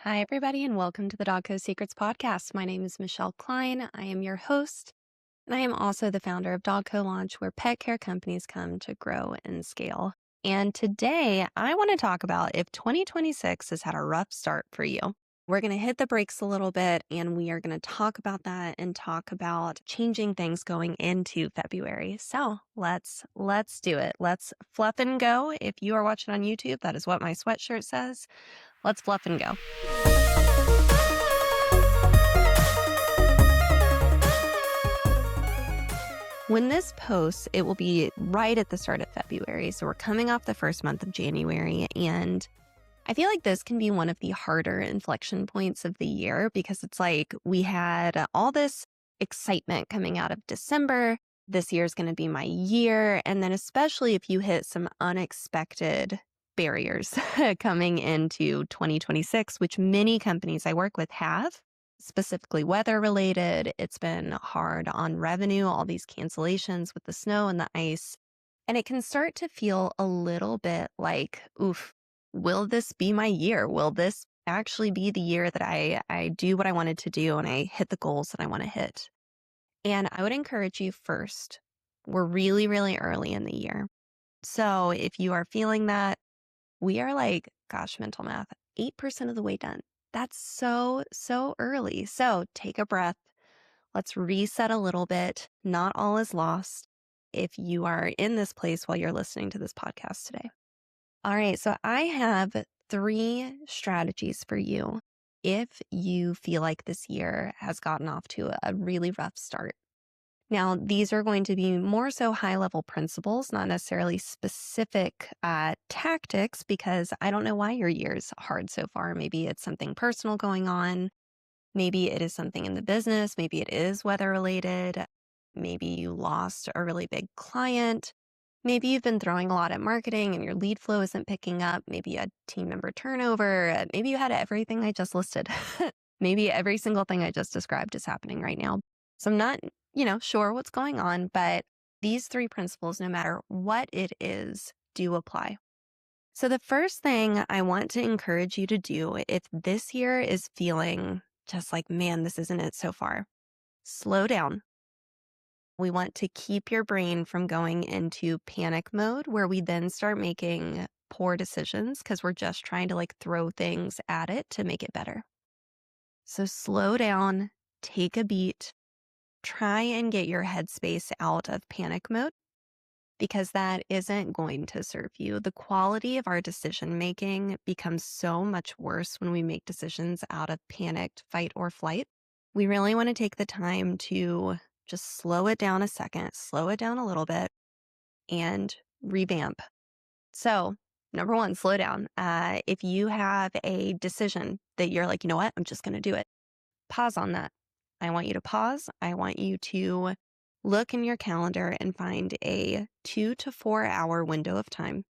Hi, everybody, and welcome to the DogCo Secrets Podcast. My name is Michelle Kline. I am your host, and I am also the founder of DogCo Launch, where pet care companies come to grow and scale. And today, I want to talk about if 2026 has had a rough start for you. We're going to hit the brakes a little bit, and we are going to talk about that and talk about changing things going into February. So let's do it. Let's fluff and go. If you are watching on YouTube, that is what my sweatshirt says. Let's fluff and go. When this posts, it will be right at the start of February. So we're coming off the first month of January. And I feel like this can be one of the harder inflection points of the year because it's like we had all this excitement coming out of December. This year is going to be my year. And then especially if you hit some unexpected barriers coming into 2026, which many companies I work with have, specifically weather related. It's been hard on revenue, all these cancellations with the snow and the ice. And it can start to feel a little bit like, oof, will this be my year? Will this actually be the year that I do what I wanted to do and I hit the goals that I want to hit? And I would encourage you first, we're really, really early in the year. So if you are feeling that, we are like, gosh, mental math, 8% of the way done. That's so early. So take a breath. Let's reset a little bit. Not all is lost if you are in this place while you're listening to this podcast today. All right. So I have 3 strategies for you if you feel like this year has gotten off to a really rough start. Now, these are going to be more so high-level principles, not necessarily specific tactics, because I don't know why your year's hard so far. Maybe it's something personal going on. Maybe it is something in the business. Maybe it is weather-related. Maybe you lost a really big client. Maybe you've been throwing a lot at marketing and your lead flow isn't picking up. Maybe you had team member turnover. Maybe you had everything I just listed. Maybe every single thing I just described is happening right now. So I'm not sure what's going on, but these 3 principles, no matter what it is, do apply. So the first thing I want to encourage you to do, if this year is feeling just like, man, this isn't it so far, slow down. We want to keep your brain from going into panic mode where we then start making poor decisions because we're just trying to throw things at it to make it better. So slow down, take a beat. Try and get your headspace out of panic mode because that isn't going to serve you. The quality of our decision making becomes so much worse when we make decisions out of panicked fight or flight. We really want to take the time to just slow it down a second, slow it down a little bit, and revamp. So, number 1, slow down. If you have a decision that you're like, you know what, I'm just going to do it, pause on that. I want you to pause. I want you to look in your calendar and find a 2 to 4 hour window of time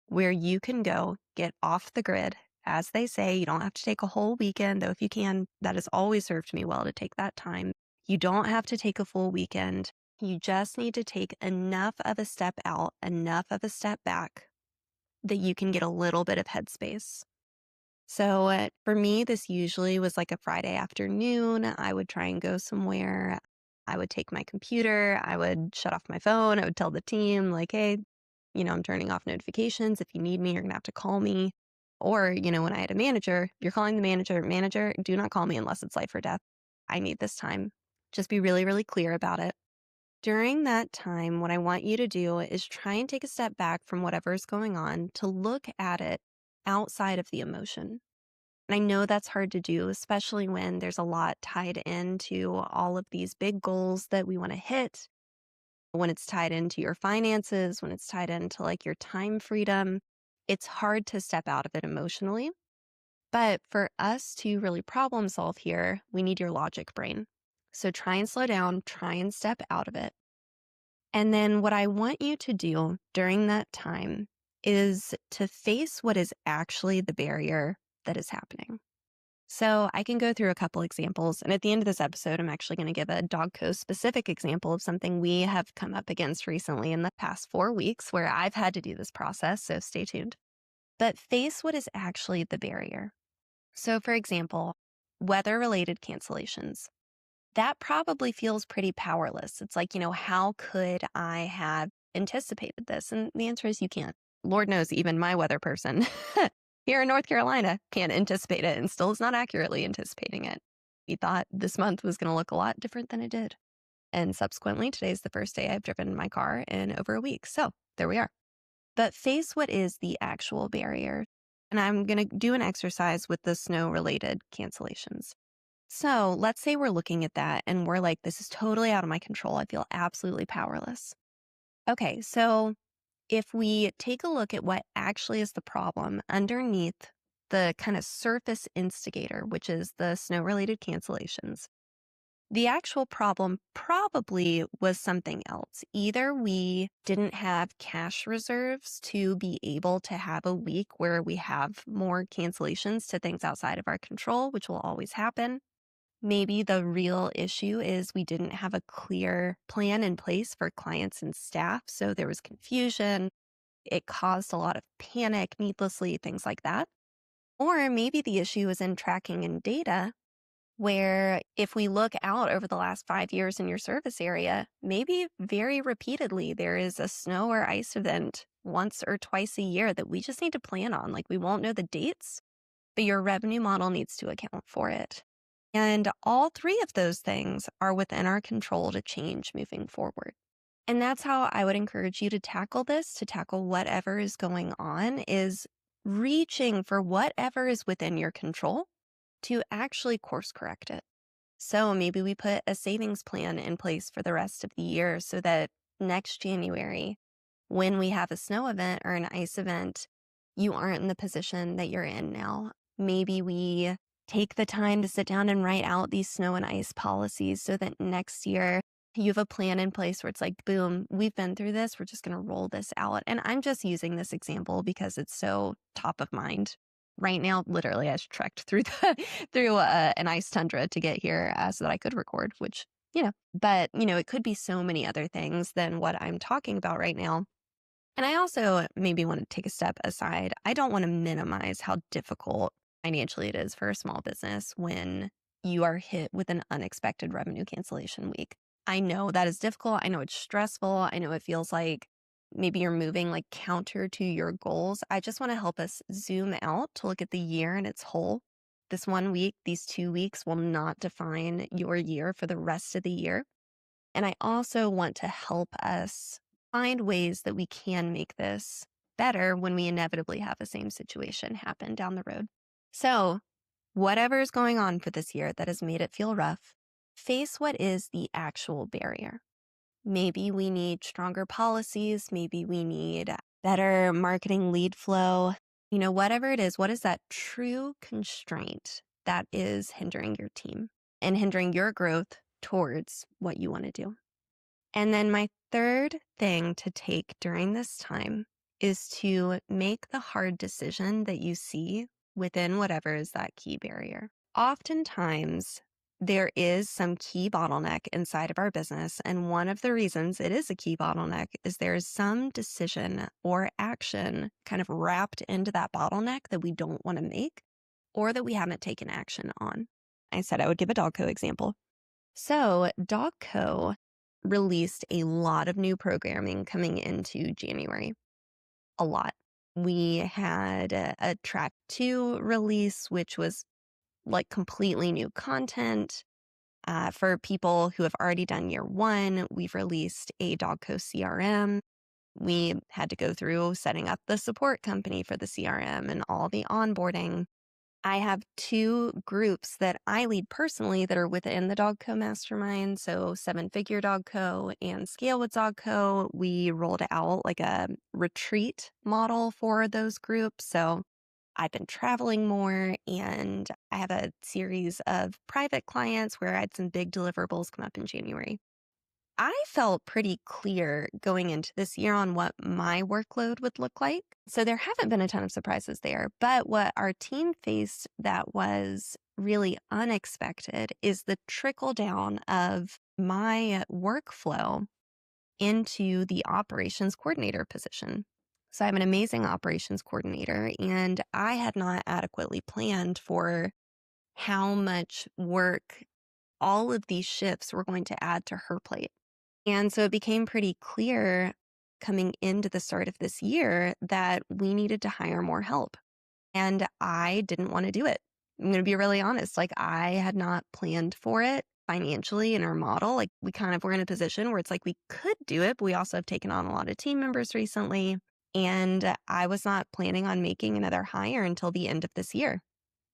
where you can go get off the grid. As they say, you don't have to take a whole weekend, though if you can, that has always served me well to take that time. You don't have to take a full weekend. You just need to take enough of a step out, enough of a step back that you can get a little bit of headspace. So for me, this usually was like a Friday afternoon. I would try and go somewhere. I would take my computer. I would shut off my phone. I would tell the team like, hey, I'm turning off notifications. If you need me, you're going to have to call me. Or, when I had a manager, you're calling the manager, do not call me unless it's life or death. I need this time. Just be really, really clear about it. During that time, what I want you to do is try and take a step back from whatever's going on to look at it outside of the emotion. And I know that's hard to do, especially when there's a lot tied into all of these big goals that we want to hit. When it's tied into your finances, when it's tied into your time freedom, it's hard to step out of it emotionally. But for us to really problem solve here, we need your logic brain. So try and slow down, try and step out of it. And then what I want you to do during that time is to face what is actually the barrier that is happening. So I can go through a couple examples. And at the end of this episode, I'm actually going to give a DogCo specific example of something we have come up against recently in the past 4 weeks where I've had to do this process. So stay tuned. But face what is actually the barrier. So, for example, weather related cancellations. That probably feels pretty powerless. It's like, how could I have anticipated this? And the answer is you can't. Lord knows, even my weather person here in North Carolina can't anticipate it and still is not accurately anticipating it. We thought this month was going to look a lot different than it did. And subsequently, today's the first day I've driven my car in over a week. So there we are. But face what is the actual barrier. And I'm going to do an exercise with the snow related cancellations. So let's say we're looking at that and we're like, this is totally out of my control. I feel absolutely powerless. Okay, so if we take a look at what actually is the problem underneath the kind of surface instigator, which is the snow related cancellations, the actual problem probably was something else. Either we didn't have cash reserves to be able to have a week where we have more cancellations to things outside of our control, which will always happen. Maybe the real issue is we didn't have a clear plan in place for clients and staff. So there was confusion. It caused a lot of panic needlessly, things like that. Or maybe the issue is in tracking and data, where if we look out over the last 5 years in your service area, maybe very repeatedly there is a snow or ice event once or twice a year that we just need to plan on. Like we won't know the dates, but your revenue model needs to account for it. And all three of those things are within our control to change moving forward. And that's how I would encourage you to tackle this, to tackle whatever is going on, is reaching for whatever is within your control to actually course correct it. So maybe we put a savings plan in place for the rest of the year so that next January, when we have a snow event or an ice event, you aren't in the position that you're in now. Maybe we take the time to sit down and write out these snow and ice policies so that next year you have a plan in place where it's like, boom, we've been through this. We're just going to roll this out. And I'm just using this example because it's so top of mind. Right now, literally, I trekked through an ice tundra to get here so that I could record, which, but, it could be so many other things than what I'm talking about right now. And I also maybe want to take a step aside. I don't want to minimize how difficult financially it is for a small business when you are hit with an unexpected revenue cancellation week. I know that is difficult. I know it's stressful. I know it feels like maybe you're moving like counter to your goals. I just want to help us zoom out to look at the year in its whole. This 1 week, these 2 weeks will not define your year for the rest of the year. And I also want to help us find ways that we can make this better when we inevitably have the same situation happen down the road. So, whatever is going on for this year that has made it feel rough, face what is the actual barrier. Maybe we need stronger policies. Maybe we need better marketing lead flow. Whatever it is, what is that true constraint that is hindering your team and hindering your growth towards what you want to do? And then my third thing to take during this time is to make the hard decision that you see within whatever is that key barrier. Oftentimes, there is some key bottleneck inside of our business. And one of the reasons it is a key bottleneck is there is some decision or action kind of wrapped into that bottleneck that we don't want to make or that we haven't taken action on. I said I would give a DogCo example. So DogCo released a lot of new programming coming into January. A lot. We had a track 2 release, which was like completely new content. For people who have already done year 1, we've released a DogCo CRM. We had to go through setting up the support company for the CRM and all the onboarding. I have 2 groups that I lead personally that are within the DogCo mastermind. So 7-Figure DogCo and Scale with DogCo. We rolled out like a retreat model for those groups. So I've been traveling more and I have a series of private clients where I had some big deliverables come up in January. I felt pretty clear going into this year on what my workload would look like. So there haven't been a ton of surprises there. But what our team faced that was really unexpected is the trickle down of my workflow into the operations coordinator position. So I'm an amazing operations coordinator, and I had not adequately planned for how much work all of these shifts were going to add to her plate. And so it became pretty clear coming into the start of this year that we needed to hire more help. And I didn't want to do it. I'm going to be really honest. Like, I had not planned for it financially in our model. Like, we kind of were in a position where it's like we could do it, but we also have taken on a lot of team members recently. And I was not planning on making another hire until the end of this year.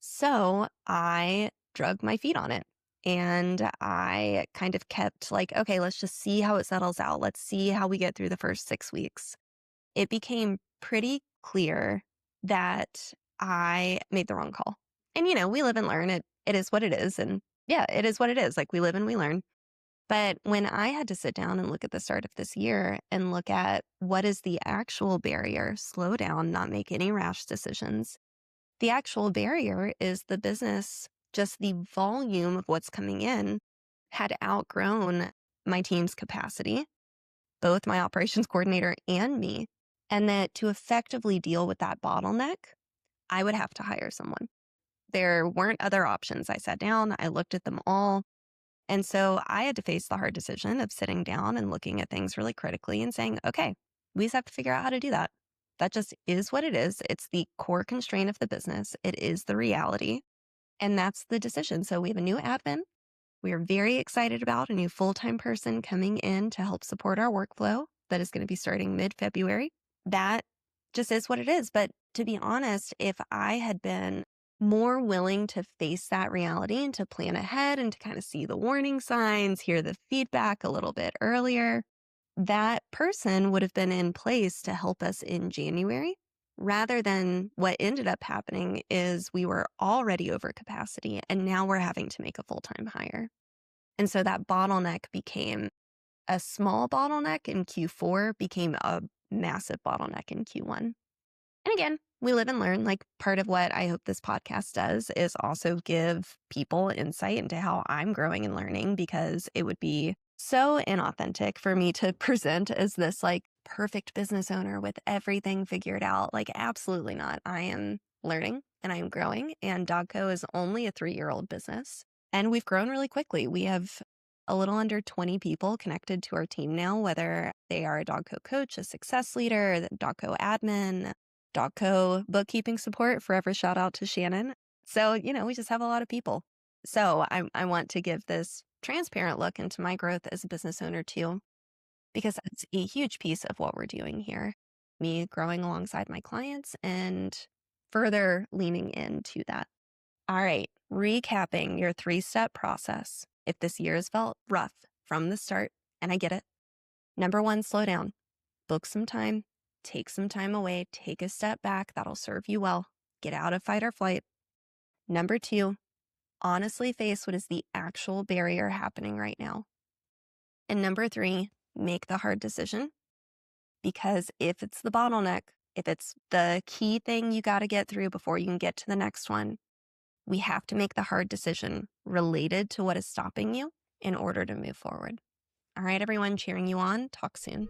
So I drug my feet on it. And I kind of kept like, okay, let's just see how it settles out. Let's see how we get through the first 6 weeks. It became pretty clear that I made the wrong call. And, we live and learn. It is what it is. And yeah, it is what it is. Like, we live and we learn. But when I had to sit down and look at the start of this year and look at what is the actual barrier, slow down, not make any rash decisions. The actual barrier is the business, just the volume of what's coming in had outgrown my team's capacity, both my operations coordinator and me. And that to effectively deal with that bottleneck, I would have to hire someone. There weren't other options. I sat down, I looked at them all. And so I had to face the hard decision of sitting down and looking at things really critically and saying, okay, we just have to figure out how to do that. That just is what it is. It's the core constraint of the business. It is the reality. And that's the decision. So we have a new admin. We are very excited about a new full-time person coming in to help support our workflow that is going to be starting mid-February. That just is what it is. But to be honest, if I had been more willing to face that reality and to plan ahead and to kind of see the warning signs, hear the feedback a little bit earlier, that person would have been in place to help us in January, rather than what ended up happening is we were already over capacity and now we're having to make a full-time hire. And so that bottleneck became a small bottleneck in Q4, became a massive bottleneck in Q1. And again, we live and learn. Like, part of what I hope this podcast does is also give people insight into how I'm growing and learning, because it would be so inauthentic for me to present as this like perfect business owner with everything figured out. Like, absolutely not. I am learning and I am growing, and DogCo is only a 3-year-old business, and we've grown really quickly. We have a little under 20 people connected to our team now, whether they are a DogCo coach, a success leader, the DogCo admin, DogCo bookkeeping support. Forever shout out to Shannon. So, we just have a lot of people. So I want to give this transparent look into my growth as a business owner too, because that's a huge piece of what we're doing here. Me growing alongside my clients and further leaning into that. All right, recapping your 3-step process. If this year has felt rough from the start, and I get it. Number 1, slow down. Book some time. Take some time away. Take a step back. That'll serve you well. Get out of fight or flight. Number 2, honestly face what is the actual barrier happening right now. And number 3, make the hard decision. Because if it's the bottleneck, if it's the key thing you got to get through before you can get to the next one, we have to make the hard decision related to what is stopping you in order to move forward. All right, everyone, cheering you on. Talk soon.